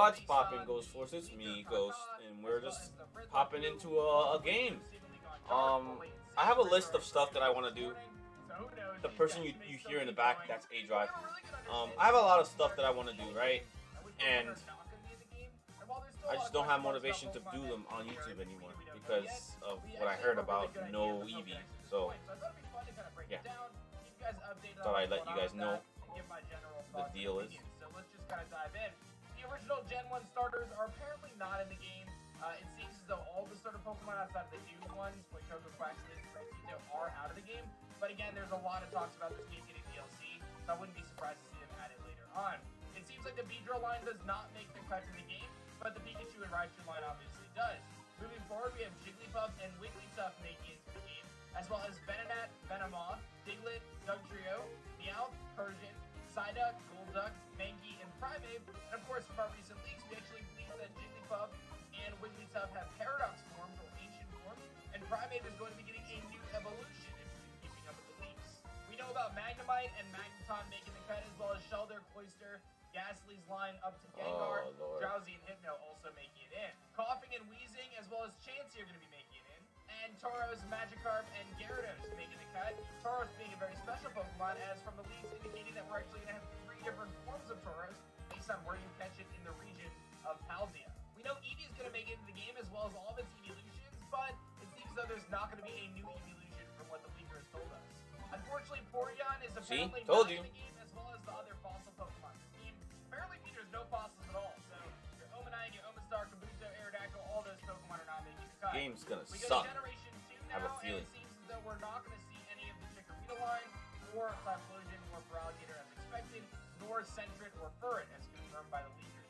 What's poppin', Ghost Force? It's me, Ghost, and we're just popping into a game. I have a list of stuff that I want to do. The person you hear in the back, that's A Drive. I have a lot of stuff that I want to do, right? And I just don't have motivation to do them on YouTube anymore because of what I heard about no Eevee. So, yeah. Thought I'd let you guys know the deal is. So let's just kind of dive in. The original Gen 1 starters are apparently not in the game. It seems as though all the starter Pokemon outside of the new ones, like Coco Quack, Spraytito, are out of the game. But again, there's a lot of talks about this game getting DLC, so I wouldn't be surprised to see them added later on. It seems like the Beedrill line does not make the cut to the game, but the Pikachu and Raichu line obviously does. Moving forward, we have Jigglypuff and Wigglytuff making it into the game, as well as Venonat, Venomoth, Diglett, Dugtrio, Meowth, Persian, Psyduck, Golduck, Mankey, and Primeape. And of course, from our recent leaks, we actually believe that Jigglypuff and Wigglytuff have Paradox forms or Ancient forms, and Primeape is going to be getting a new evolution if you've been keeping up with the leaks. We know about Magnemite and Magneton making the cut, as well as Shellder, Cloyster, Ghastly's line up to Gengar, Drowsy, and Hypno also making it in. Coughing and Wheezing, as well as Chansey are going to be making it in. And Tauros, Magikarp, and Gyarados making the cut. Tauros being a very special Pokemon, as from the leaks indicating that we're actually going to have 3 different forms of Tauros based on where you catch it in the region of Palsia. We know Eevee is going to make it into the game as well as all of its evolutions, but it seems as though there's not going to be a new evolution from what the leaker has told us. Unfortunately, Porygon is apparently not in the game, as well as the other fossil Pokemon in the game. Apparently, there's no fossils at all, so your Omanite, your Omastar, Kabuto, Aerodactyl, all those Pokemon are not making the cut. Game's gonna we suck. Go to Generation 2 now, I have a feeling. and it seems as though we're not going to see any of the Chikorita line, or Typhlosion, or Feraligatr as expected, nor Sentret or Furret as confirmed by the leakers.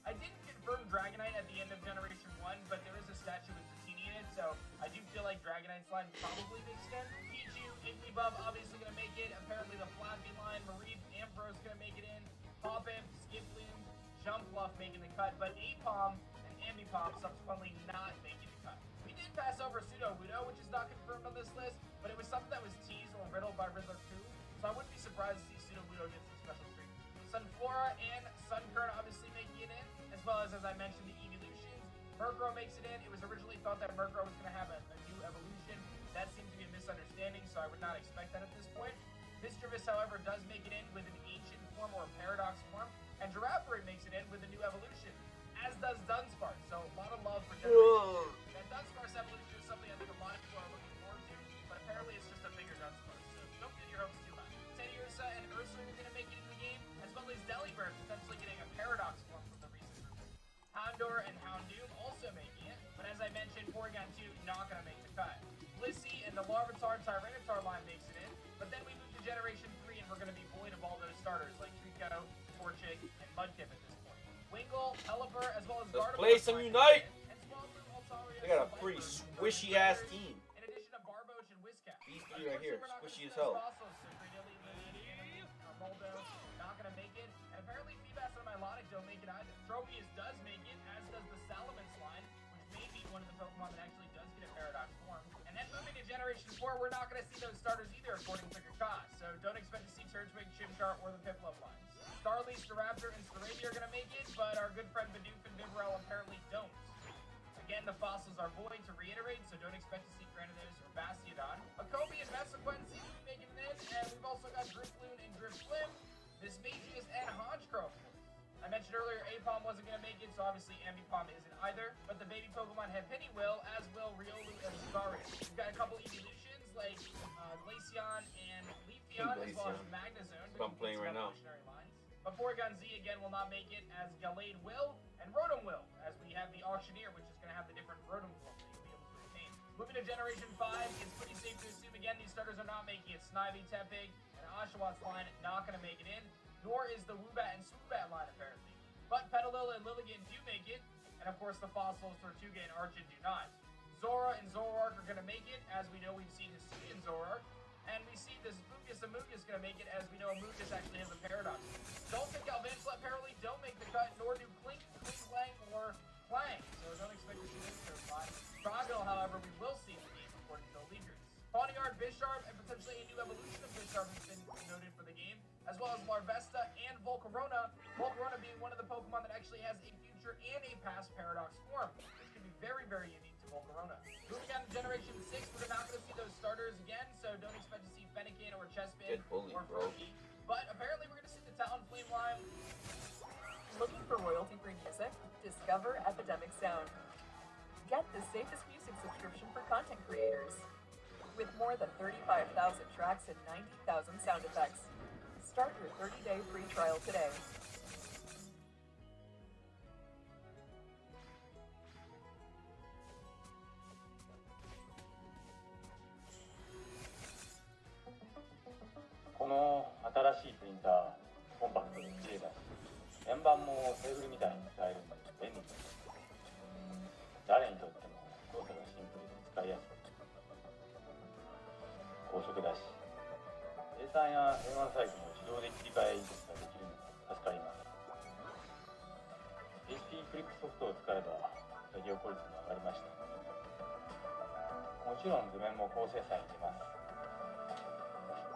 I didn't confirm Dragonite at the end of Generation 1, but there is a statue with Dratini in it, so I do feel like Dragonite's line probably makes sense. Pichu, Igglybuff obviously going to make it. Apparently the Flappy line, Mareep, Ampharos going to make it in. Hoppip, Skiploom, Jumpluff making the cut, but Apom and Ambipom subsequently not making the cut. We did pass over Sudowoodo, which is not confirmed on this list, but it was something that was teased or riddled by Riddler 2, so I wouldn't be surprised to see Sudowoodo get some special treatment. Sunflora and Sunkern obviously making it in, as well as I mentioned, the evolutions. Murkrow makes it in. It was originally thought that Murkrow was going to have a new evolution. That seems to be a misunderstanding, so I would not expect that at this point. Mischievous, however, does make it in with an ancient form or a paradox form, and Giraffere makes it in with a new evolution, as does Dunsparce. So a lot of love for Generation 2. That Dunsparce evolution is something I think a lot of people are looking forward to, but apparently it's just a bigger Dunsparce, so don't get your hopes too high. Teddiursa and Ursa are going to make it in the game, as well as Delibird potentially getting a paradox form from the recent release. Houndour and Houndoom also making it, but as I mentioned, Porygon 2 not going to make the cut. Blissey and the Larvitar and Tyranitar line makes it in, but then we move to Generation 3 and we're going to be void of all those starters like Trico, Torchic, and Mudkip at this point. Wingull, Pelipper, as well as Let's Gardevoir play some Unite! and Swablu, Altaria, They got a and pretty Viper, squishy ass team. in addition to Barboach and Whiscash. These 3 right here, Unfortunately, we're not squishy as gonna see those hell. fossils, so Greedilly, Lily, and Moldo not going to make it. And apparently Feebas and Milotic don't make it either. Tropius does make it, as does the Salamence line, which may be one of the Pokemon that actually does get a paradox form. And then moving to Generation 4, we're not going to see those starters either, according to Kakash. So don't expect to see Turtwig, Chimchar, or the Piplup lines. Starly, Staraptor, and Staravia are going to make it, but our good friend Bidoof and Bibarel apparently don't. Again, the fossils are void, to reiterate, so don't expect to see Granados or Bastiodon. Akobi and Vesequin seem to be making it in, and we've also got Drifloon and Drifblim, Mismagius, and Honchkrow. I mentioned earlier Apom wasn't going to make it, so obviously Ambipom isn't either, but the baby Pokemon Hepini will, as will Riolu and Lucario. We've got a couple evolutions like Glaceon and Leafeon, as well as Magnezone. That's what I'm playing right now. Lines. But Porygon Z again will not make it, as Gallade will, and Rotom will, as we have the Auctioneer, which is going to have the different Rotom forms that you'll be able to retain. Moving to Generation 5, it's pretty safe to assume again these starters are not making it. Snivy, Tepig, and Oshawott line not going to make it in, nor is the Woobat and Swoobat line apparently. But Petalil and Lilligant do make it, and of course the fossils Tortuga and Archon do not. Zora and Zoroark are going to make it, as we know we've seen Hisuian Zoroark. And we see this Amogus going to make it, as we know Amogus actually has a paradox. Dolphin Galvantula apparently don't make the cut, nor do Clink, Klinklang, or Clang. So don't expect to see this so far. Froggle, however, we will see in the game, according to the leakers. Pawniard, Bisharp, and potentially a new evolution of Bisharp has been noted for the game, as well as Larvesta and Volcarona. Volcarona being one of the Pokemon that actually has a future future and a past Paradox form, which can be very, very unique to Volcarona. Moving on to Generation 6, we're not going to see those starters again, so don't expect to see Fennekin or Chespin or Froakie. But apparently we're going to see the Talonflame line. Looking for royalty-free music? Discover Epidemic Sound. Get the safest music subscription for content creators. With more than 35,000 tracks and 90,000 sound effects. Start your 30-day free trial today. This新しいプリンター、コンパクトで綺麗だし、円盤もテーブルみたいに使えるので便利です。誰にとっても操作がシンプルで使いやすく、高速だし、計算や A1 サイズも自動で切り替え印刷ができるのが助かります。HP クリックソフトを使えば作業効率も上がりました。もちろん図面も高精細に出ます。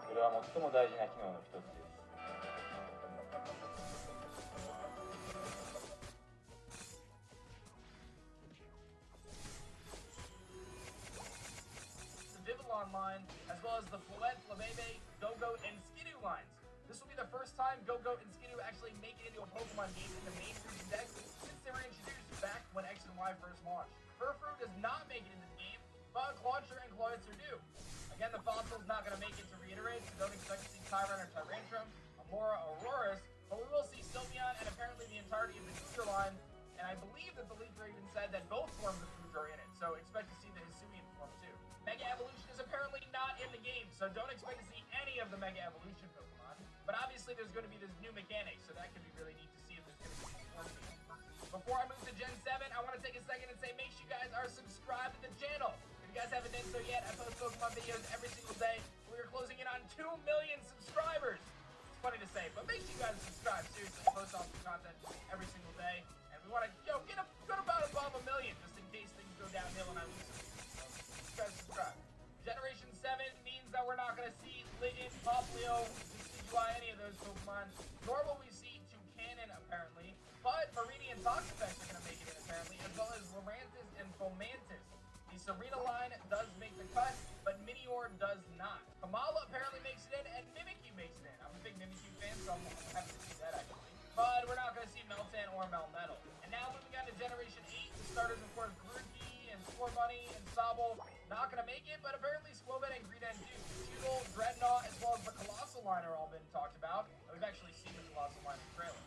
それは最も大事な機能の一つです。Line, as well as the Floette, Flabebe, Go-Go, and Skidoo lines. This will be the first time Go-Go and Skidoo actually make it into a Pokemon game in the main series deck since they were introduced back when X and Y first launched. Furfrou does not make it into the game, but Clauncher and Clawitzer do. Again, the Fossil's not going to make it to reiterate, so don't expect to see Tyron or Tyrantrum, Amora, or Aurorus, but we will see Sylveon and apparently the entirety of the Goodra line, and I believe that the leaker even said that both forms of Goodra are in it, so expect to see the Hisuian form too. Mega Evolution is apparently not in the game, so don't expect to see any of the Mega Evolution Pokemon. But obviously there's going to be this new mechanic, so that could be really neat to see if there's going to be form change. Before I move to Gen 7, I want to take a second and say make sure you guys are subscribed to the channel. If you guys haven't done so yet, I post Pokemon videos every single day. We are closing in on 2 million subscribers. It's funny to say, but make sure you guys subscribe. Seriously, I post awesome content every single day. And we want to, get about above 1 million, just in case things go downhill and I lose some. So, subscribe. Generation 7 means that we're not going to see Litten, Poplio, Decidueye, any of those Pokemon, nor will we see Toucanon, apparently, but Marini and Toxapex are going to make it in, apparently, as well as Lurantis and Fomantis. The Serena line does make the cut, but Minior does not. Kamala apparently makes it in, and Mimikyu makes it in. I'm a big Mimikyu fan, so I'm happy to see that, actually. But we're not going to see Meltan or Melmetal. And now moving on to Generation 8, the starters, of course, Grookey and Scorbunny and Sobble, not going to make it, but apparently Squovet and Greedent do. Feudal, Dreadnought, as well as the Colossal line are all been talked about. And we've actually seen the Colossal line in the trailer.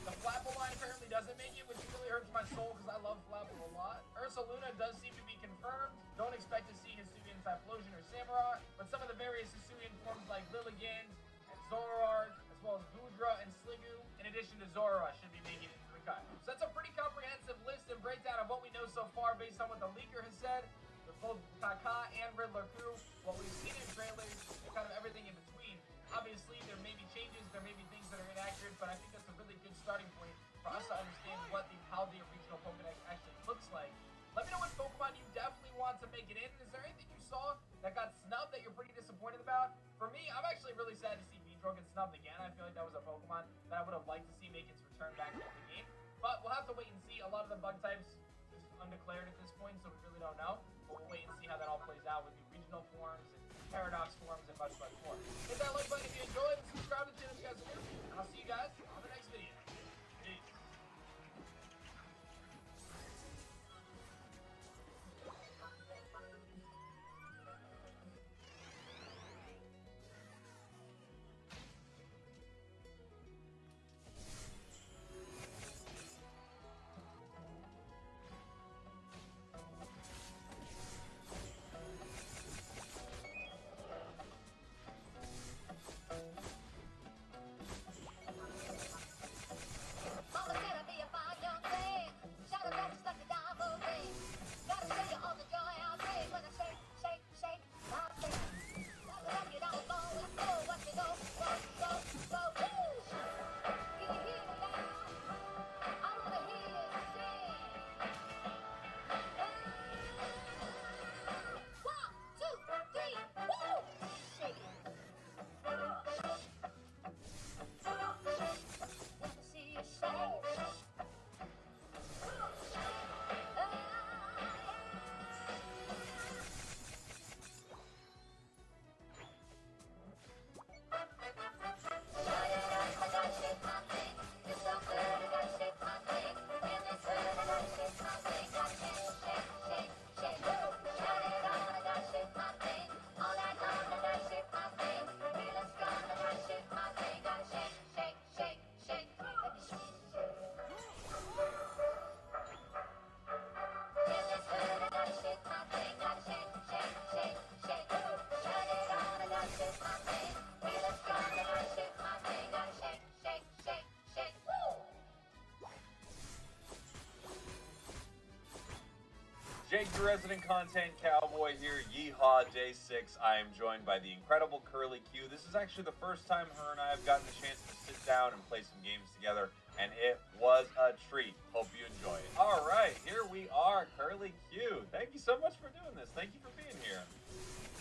The Flapple line apparently doesn't make it, which really hurts my soul because I love Flapple a lot. Ursaluna does seem to be confirmed. Don't expect to see Hisuian Typhlosion or Samurott, but some of the various Hisuian forms like Lilligant and Zoroark, as well as Goodra and Sliggoo, in addition to Zoroark, should be making it into the cut. So that's a pretty comprehensive list and breakdown of what we know so far based on what the leaker has said. Both Kaka and Riddler crew, what we've seen in trailers, and kind of everything in between. Obviously, there may be changes, there may be things that are inaccurate, but I think that's a really good starting point for us to understand how the original Pokedex actually looks like. Let me know what Pokemon you definitely want to make it in. Is there anything you saw that got snubbed that you're pretty disappointed about? For me, I'm actually really sad to see Beedrill get snubbed again. I feel like that was a Pokemon that I would have liked to see make its return back into the game. But we'll have to wait and see. A lot of the bug types just undeclared at this point, so we really don't know. But we'll wait and see how that all plays out with the regional forms and paradox forms and much more. Hit that like button if you enjoyed, and subscribe to the channel if you guys are new. And I'll see you guys on the next video. Peace. Jake, your resident content cowboy here. Yeehaw, day 6. I am joined by the incredible Curly Q. This is actually the first time her and I have gotten the chance to sit down and play some games together, and it was a treat. Hope you enjoy it. All right, here we are, Curly Q. Thank you so much for doing this. Thank you for being here.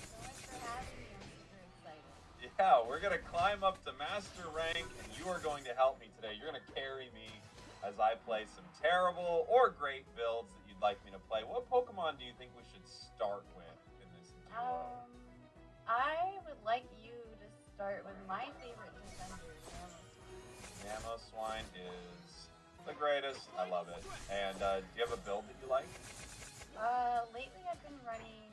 So much for having me. I'm super excited. Yeah, we're going to climb up to Master Rank, and you are going to help me today. You're going to carry me as I play some terrible or great builds that you'd like me to play. What Pokemon do you think we should start with in this duo? I would like you to start with my favorite defender, Mamoswine is the greatest. I love it. And do you have a build that you like? Lately I've been running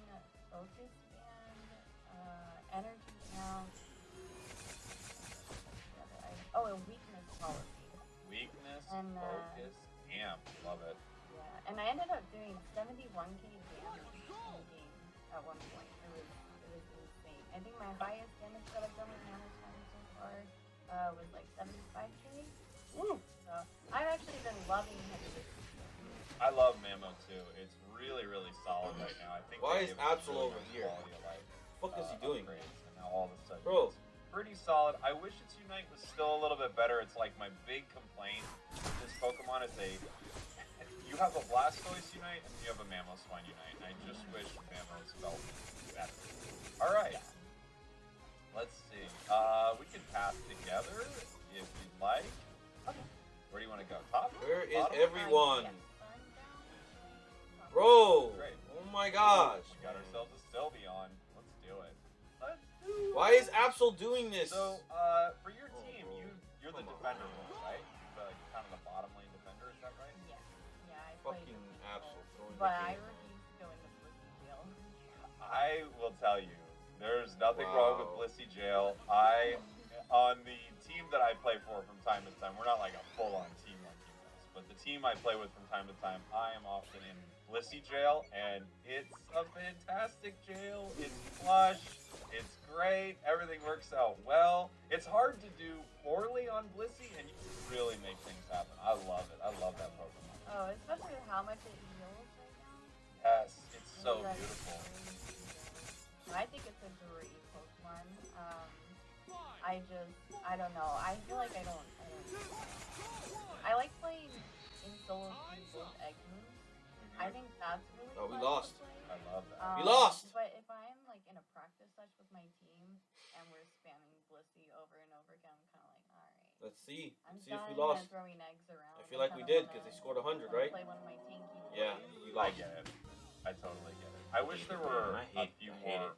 Focus Band, Energy Count, a Weakness Policy. Weakness, And, Focus, Amp. Love it. Yeah, and I ended up doing 71k damage in the game at one point. It was insane. I think my highest damage that I've done with Mamoswine so far was like 75k. Woo! So I've actually been loving him. I love Mamo too. It's really, really solid right now. I think. Why they is give Absol really over nice here? quality of life, What the fuck is he doing? upgrades, and now all of a sudden, Bro. it's pretty solid. I wish its Unite was still a little bit better. It's like my big complaint with this Pokemon is you have a Blastoise Unite and you have a Mamoswine Unite, and I just wish Mamos felt better. All right. Let's see. We can path together if you'd like. Okay. Where do you want to go? Top? Where is Bottom? everyone? Yes, Bro! Great. Oh my gosh! We got ourselves a Sylveon. Let's do it. Let's do it. Why is Absol doing this? So, for your Oh, team, bro. you're the defender one, right? You're kind of the bottom lane defender, is that right? Yeah, I played Fucking the Absol throwing but the I game. refuse to go into Blissey Jail. I will tell you, there's nothing Wow. wrong with Blissey Jail. On the team that I play for from time to time, we're not like a full-on team like you guys, but the team I play with from time to time, I am often in Blissey Jail, and it's a fantastic jail. It's plush, it's great, everything works out well. It's hard to do poorly on Blissey, and you can really make things happen. I love it. I love that Pokemon. Oh, especially with how much it heals right now. Yes, it's so That's beautiful. crazy. I think it's a great Pokemon. I don't know. I feel like I don't. I like playing in solo queues with egg moves. I think that's really Oh, we fun to lost. play. I love that. We lost! But if I'm like in a practice session with my team and we're spamming Blissey over and over again, I'm kind of like, all right. Let's see. I'm Let's see if done we lost. throwing eggs around. I feel like we did because they scored 100, right? Play one of my tanky Yeah, plays. you I lost. get it. I totally get it. I wish there were I a hate few it. more